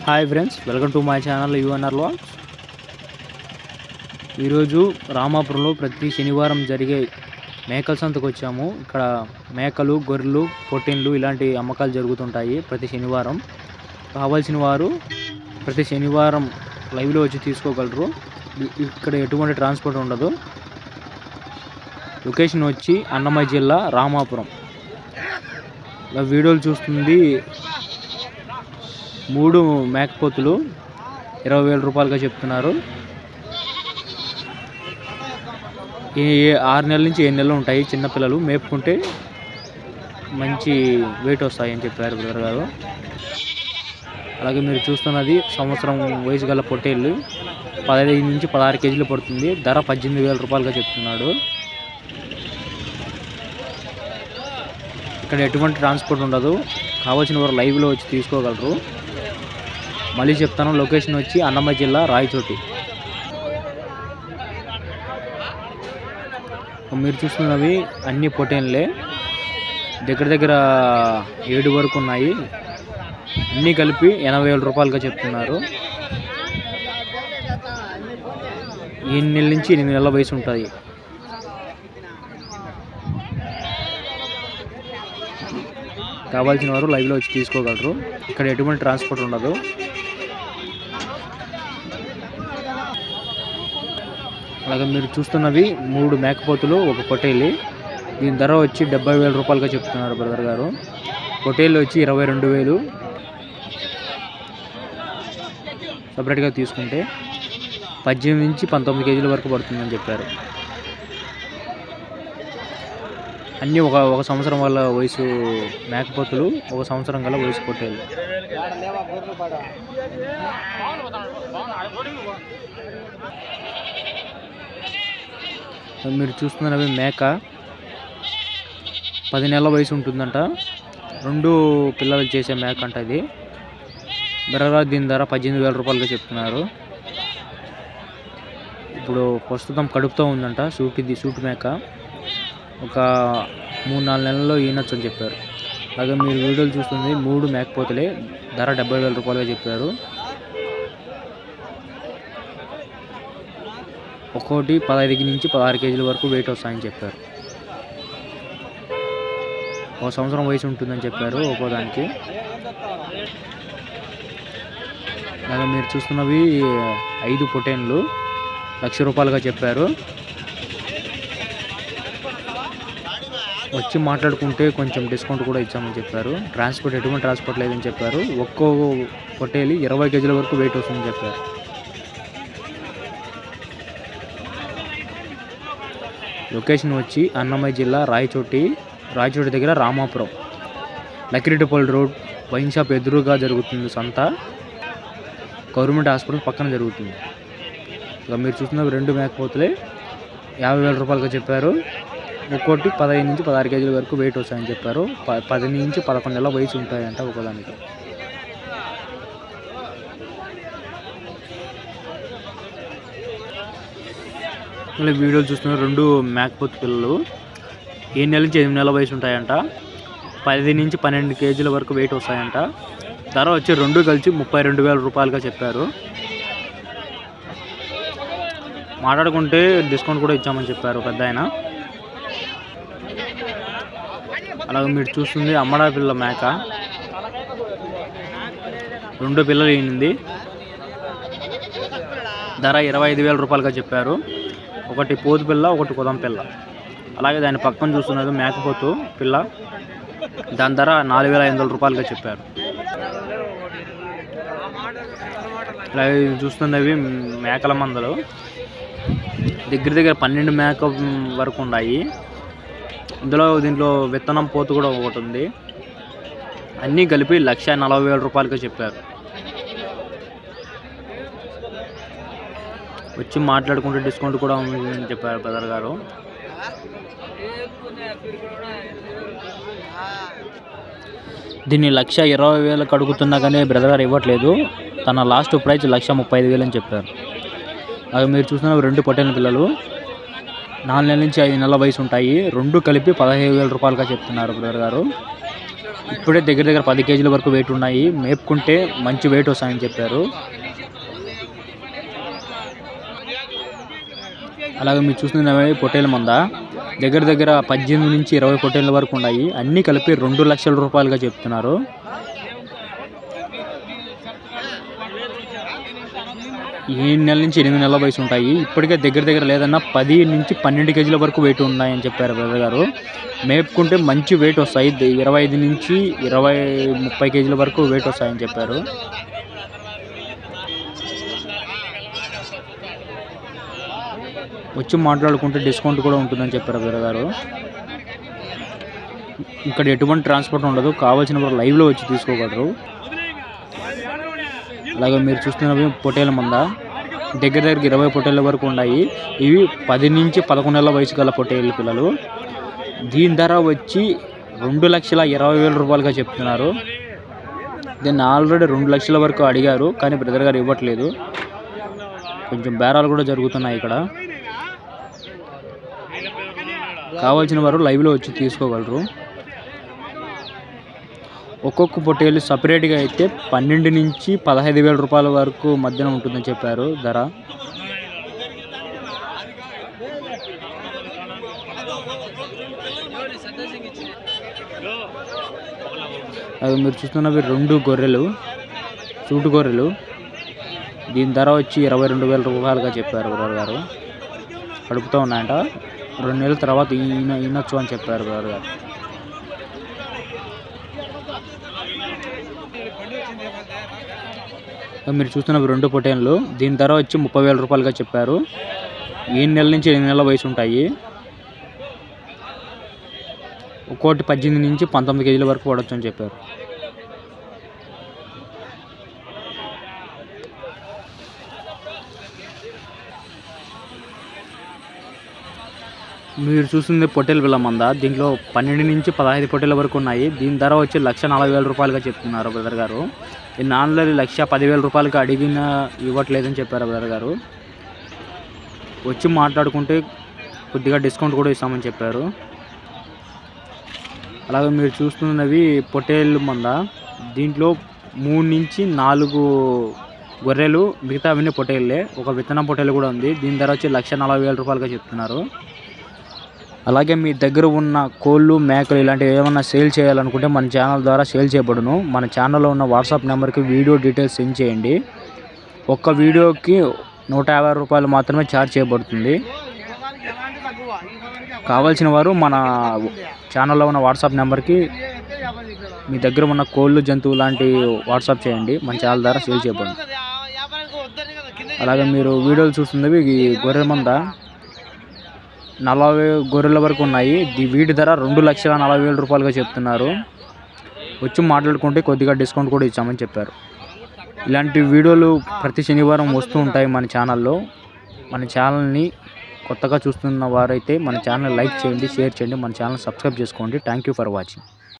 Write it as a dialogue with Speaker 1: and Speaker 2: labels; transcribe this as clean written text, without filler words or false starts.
Speaker 1: Hi friends, welcome to my channel UNR vlogs. ఈరోజు రామాపురంలో ప్రతి శనివారం జరిగే మేకల సంతకు వచ్చాము. ఇక్కడ మేకలు, గొర్రెలు, పొట్టేళ్ళు ఇలాంటి అమ్మకాలు జరుగుతుంటాయి ప్రతి శనివారం. కావాల్సిన వారు ప్రతి శనివారం లైవ్లో వచ్చి తీసుకోగలరు. ఇక్కడ ఎటువంటి ట్రాన్స్పోర్ట్ ఉండదు. లొకేషన్ వచ్చి అన్నమయ్య జిల్లా రామాపురం. వీడియోలు చూస్తుంది 3 మేకపోతులు 20,000 రూపాయలుగా చెప్తున్నారు. ఈ 6 నెలల నుంచి 7 నెలలు ఉంటాయి. చిన్నపిల్లలు మేపుకుంటే మంచి వెయిట్ వస్తాయని చెప్పారు బ్రదర్ గారు. అలాగే మీరు చూస్తున్నది సంవత్సరం వయసు గల పొట్టేళ్ళు 15 నుంచి 16 కేజీలు పడుతుంది. ధర 18,000 రూపాయలుగా చెప్తున్నాడు. ఇక్కడ ఎటువంటి ట్రాన్స్పోర్ట్ ఉండదు. కావాల్సిన వారు లైవ్లో వచ్చి తీసుకోగలరు. మళ్ళీ చెప్తాను, లొకేషన్ వచ్చి అన్నమయ్య జిల్లా రాయచోటి. మీరు చూస్తున్నవి అన్ని పొట్టేళ్ళే. దగ్గర 7 వరకు ఉన్నాయి. అన్నీ కలిపి 80,000 రూపాయలుగా చెప్తున్నారు. 7 నెలల నుంచి 8 నెలల వయసు ఉంటుంది. కావాల్సిన వారు లైవ్లో వచ్చి తీసుకోగలరు. ఇక్కడ ఎటువంటి ట్రాన్స్పోర్ట్ ఉండదు. అలాగే మీరు చూస్తున్నవి 3 మేకపోతులు, 1 పొట్టేలి. దీని ధర వచ్చి 70,000 రూపాయలుగా చెప్తున్నారు బ్రదర్ గారు. పొట్టేళ్ళు వచ్చి 22,000 సపరేట్గా తీసుకుంటే 18 నుంచి 19 కేజీల వరకు పడుతుందని చెప్పారు. అన్నీ ఒక సంవత్సరం వల్ల వయసు మేకపోతులు, 1 సంవత్సరం గల వయసు పొట్టేళ్ళు. మీరు చూస్తున్నవి మేక 10 నెలల వయసు ఉంటుందంట. 2 పిల్లలు చేసే మేక అంట ఇది. బెరగా దీని ధర 18,000 రూపాయలుగా చెప్తున్నారు. ఇప్పుడు ప్రస్తుతం కడుపుతో ఉందంట. సూటి మేక ఒక 3-4 నెలల్లో ఈనొచ్చు అని చెప్పారు. అలాగే మీరు వీడియోలు చూస్తుంది 3 మేకపోతులే. ధర 70,000 రూపాయలుగా చెప్పారు. ఒక్కోటి 15 నుంచి 16 కేజీల వరకు వెయిట్ వస్తాయని చెప్పారు. 1 సంవత్సరం వయసు ఉంటుందని చెప్పారు ఒక్కోదానికి. అలాగే మీరు చూస్తున్నవి 5 పొట్టేళ్ళు 1,00,000 రూపాయలుగా చెప్పారు. వచ్చి మాట్లాడుకుంటే కొంచెం డిస్కౌంట్ కూడా ఇచ్చామని చెప్పారు. ఎటువంటి ట్రాన్స్పోర్ట్ లేదని చెప్పారు. ఒక్కో పొట్టేలి 20 కేజీల వరకు వెయిట్ వస్తుందని చెప్పారు. లొకేషన్ వచ్చి అన్నమయ్య జిల్లా రాయచోటి దగ్గర Ramapuram. Lakkireddipalli road wine shop ఎదురుగా జరుగుతుంది సంత. గవర్నమెంట్ హాస్పిటల్ పక్కన జరుగుతుంది. ఇక మీరు చూస్తున్న 2 మేకపోతులే 50,000 రూపాయలుగా చెప్పారు. ఒక్కోటి 15 నుంచి 16 కేజీల వరకు వెయిట్ వస్తాయని చెప్పారు. 10 నుంచి 11 నెలల వయసు ఉంటాయంట ఒకదానికి. మళ్ళీ వీడియోలు చూస్తున్న 2 మేకపోతు పిల్లలు 7 నెలల నుంచి 8 నెలల వయసు ఉంటాయంట. 10 నుంచి 12 కేజీల వరకు వెయిట్ వస్తాయంట. ధర వచ్చి 2 కలిసి 32,000 రూపాయలుగా చెప్పారు. మాట్లాడుకుంటే డిస్కౌంట్ కూడా ఇచ్చామని చెప్పారు పెద్ద ఆయన. అలాగే మీరు చూస్తుంది అమ్మడా పిల్ల మేక. 2 పిల్లలు ఈనింది. ధర 25,000 రూపాయలుగా చెప్పారు. ఒకటి పోతు పిల్ల, ఒకటి కుదం పిల్ల. అలాగే దాని పక్కన చూస్తున్నది మేకపోతు పిల్ల. దాని ధర 4,500 రూపాయలుగా చెప్పారు. అలాగే చూస్తున్నవి మేకల మందలు. దగ్గర 12 మేక వరకు ఉన్నాయి. దీంట్లో విత్తనం పోతు కూడా ఒకటి ఉంది. అన్నీ కలిపి 1,40,000 రూపాయలుగా చెప్పారు. వచ్చి మాట్లాడుకుంటే డిస్కౌంట్ కూడా ఉందని చెప్పారు బ్రదర్ గారు. దీన్ని 1,20,000 అడుగుతున్నా కానీ బ్రదర్ గారు ఇవ్వట్లేదు. తన లాస్ట్ ప్రైస్ 1,35,000 అని చెప్పారు. అలాగే మీరు చూస్తున్న 2 పొట్టేళ్ళ పిల్లలు 4 నెలల నుంచి 5 నెలల వయసు ఉంటాయి. 2 కలిపి 15,000 రూపాయలుగా చెప్తున్నారు బ్రదర్ గారు. ఇప్పుడే దగ్గర దగ్గర 10 కేజీల వరకు వెయిట్ ఉన్నాయి. మేపుకుంటే మంచి వెయిట్ వస్తాయని చెప్పారు. అలాగే మీరు చూస్తున్నవి పొట్టేల మంద దగ్గర దగ్గర 18 నుంచి 20 పొట్టేళ్ళ వరకు ఉన్నాయి. అన్నీ కలిపి 2 లక్షల రూపాయలుగా చెప్తున్నారు. 7 నెలల నుంచి 8 నెలల వయసు ఉంటాయి. ఇప్పటికే దగ్గర దగ్గర లేదన్నా 10 నుంచి 12 కేజీల వరకు వెయిట్ ఉన్నాయని చెప్పారు బ్రదర్ గారు. మేపుకుంటే మంచి వెయిట్ వస్తాయి. 25 నుంచి 30 కేజీల వరకు వెయిట్ వస్తాయని చెప్పారు. వచ్చి మాట్లాడుకుంటే డిస్కౌంట్ కూడా ఉంటుందని చెప్పారు బ్రదర్ గారు. ఇక్కడ ఎటువంటి ట్రాన్స్పోర్ట్ ఉండదు. కావాల్సిన వారు లైవ్లో వచ్చి తీసుకోగలరు. అలాగే మీరు చూస్తున్నవి పొట్టేల మంద దగ్గర దగ్గర 20 పొట్టేళ్ళ వరకు ఉన్నాయి. ఇవి 10 నుంచి 11 నెలల వయసు గల పొట్టేళ్ళ పిల్లలు. దీని ధర వచ్చి 2,20,000 రూపాయలుగా చెప్తున్నారు. దీన్ని ఆల్రెడీ 2 లక్షల వరకు అడిగారు, కానీ బ్రదర్ గారు ఇవ్వట్లేదు. కొంచెం బేరాలు కూడా జరుగుతున్నాయి ఇక్కడ. కావాల్సిన వారు లైవ్లో వచ్చి తీసుకోగలరు. ఒక్కొక్క పొట్టేలు సపరేట్గా అయితే 12 నుంచి 15,000 రూపాయల వరకు మధ్యన ఉంటుందని చెప్పారు ధర. అవి మీరు చూస్తున్నవి 2 గొర్రెలు, సూటు గొర్రెలు. దీని ధర వచ్చి 22,000 రూపాయలుగా చెప్పారు బ్రదర్ గారు. కడుపుతూ ఉన్నాయంట. 2 నెలల తర్వాత ఈనొచ్చు అని చెప్పారు బ్రదర్ గారు. మీరు చూస్తున్న 2 పొట్టేళ్ళు. దీని ధర వచ్చి 30,000 రూపాయలుగా చెప్పారు. 7 నెలల నుంచి 8 నెలల వయసు ఉంటాయి. ఒక్కోటి 18 నుంచి 19 కేజీల వరకు పడవచ్చు అని చెప్పారు. మీరు చూస్తుంది పొట్టేల పిల్ల మంద. దీంట్లో 12 నుంచి 15 పొట్టేల వరకు ఉన్నాయి. దీని ధర వచ్చి 1,40,000 రూపాయలుగా చెప్తున్నారు బ్రదర్ గారు. ఈ నాన్నలు 1,10,000 రూపాయలకి అడిగిన ఇవ్వట్లేదని చెప్పారు బ్రదర్ గారు. వచ్చి మాట్లాడుకుంటే కొద్దిగా డిస్కౌంట్ కూడా ఇస్తామని చెప్పారు. అలాగే మీరు చూస్తున్నవి పొట్టేళ్ళు మంద. దీంట్లో 3 నుంచి 4 గొర్రెలు, మిగతా అవన్నీ పొట్టేళ్ళే. ఒక విత్తనం పొట్టేలు కూడా ఉంది. దీని ధర వచ్చి 1,40,000 రూపాయలుగా చెప్తున్నారు. అలాగే మీ దగ్గర ఉన్న కోళ్ళు, మేకలు ఇలాంటివి ఏమన్నా సేల్ చేయాలనుకుంటే మన ఛానల్ ద్వారా సేల్ చేయబడును. మన ఛానల్లో ఉన్న వాట్సాప్ నెంబర్కి వీడియో డీటెయిల్స్ సెండ్ చేయండి. ఒక్క వీడియోకి 150 రూపాయలు మాత్రమే ఛార్జ్ చేయబడుతుంది. కావాల్సిన వారు మన ఛానల్లో ఉన్న వాట్సాప్ నెంబర్కి మీ దగ్గర ఉన్న కోళ్ళు, జంతువు లాంటి వాట్సాప్ చేయండి. మన ఛానల్ ద్వారా సేల్ చేయబడును. అలాగే మీరు వీడియోలు చూస్తున్నవి ఈ గొర్రెల మంద 40 గొర్రెల వరకు ఉన్నాయి. వీటి ధర 2,40,000 రూపాయలుగా చెప్తున్నారు. వచ్చి మాట్లాడుకుంటే కొద్దిగా డిస్కౌంట్ కూడా ఇచ్చామని చెప్పారు. ఇలాంటి వీడియోలు ప్రతి శనివారం వస్తూ ఉంటాయి మన ఛానల్లో. మన ఛానల్ని కొత్తగా చూస్తున్న వారైతే మన ఛానల్ లైక్ చేయండి, షేర్ చేయండి, మన ఛానల్ సబ్స్క్రైబ్ చేసుకోండి. Thank you for watching.